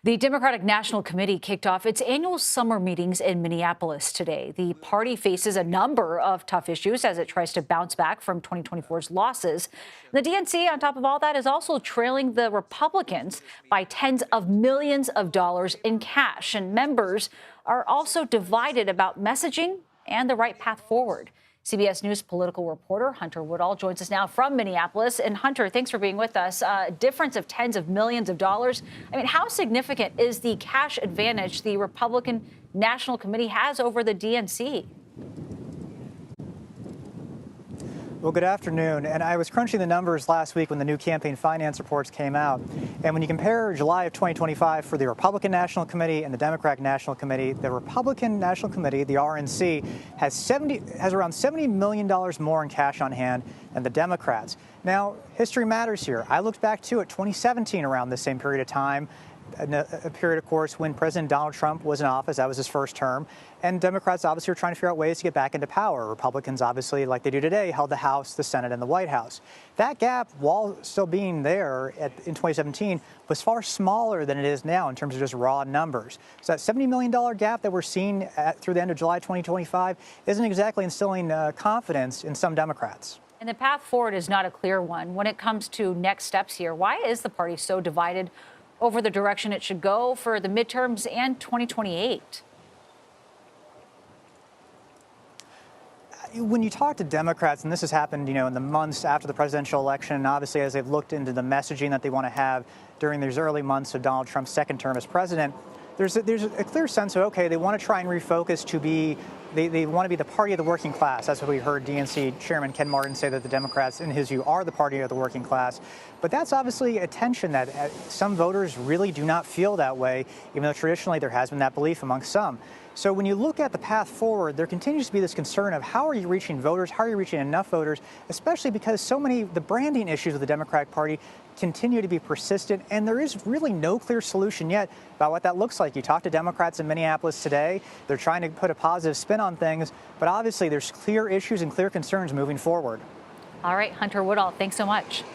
The Democratic National Committee kicked off its annual summer meetings in Minneapolis today. The party faces a number of tough issues as it tries to bounce back from 2024's losses. The DNC, on top of all that, is also trailing the Republicans by tens of millions of dollars in cash. And members are also divided about messaging and the right path forward. CBS News political reporter Hunter Woodall joins us now from Minneapolis. And Hunter, thanks for being with us. A difference of tens of millions of dollars. I mean, how significant is the cash advantage the Republican National Committee has over the DNC? Well, good afternoon. And I was crunching the numbers last week when the new campaign finance reports came out. And when you compare July of 2025 for the Republican National Committee and the Democratic National Committee, the Republican National Committee, the RNC, has around $70 million more in cash on hand than the Democrats. Now, history matters here. I looked back to 2017 around the same period of time. A period, of course, when President Donald Trump was in office. That was his first term. And Democrats obviously were trying to figure out ways to get back into power. Republicans, obviously, like they do today, held the House, the Senate, and the White House. That gap, while still being there in 2017, was far smaller than it is now in terms of just raw numbers. So that $70 million gap that we're seeing through the end of July 2025 isn't exactly instilling confidence in some Democrats. And the path forward is not a clear one. When it comes to next steps here, why is the party so divided over the direction it should go for the midterms and 2028? When you talk to Democrats, and this has happened, in the months after the presidential election, and obviously as they've looked into the messaging that they want to have during these early months of Donald Trump's second term as president, there's a clear sense of, okay, they want to try and refocus to be, they want to be the party of the working class. That's what we heard DNC Chairman Ken Martin say, that the Democrats, in his view, are the party of the working class. But that's obviously a tension that some voters really do not feel that way, even though traditionally there has been that belief among some. So when you look at the path forward, there continues to be this concern of how are you reaching voters, how are you reaching enough voters, especially because so many the branding issues of the Democratic Party continue to be persistent, and there is really no clear solution yet about what that looks like. You talk to Democrats in Minneapolis today, they're trying to put a positive spin on things, but obviously there's clear issues and clear concerns moving forward. All right, Hunter Woodall, thanks so much.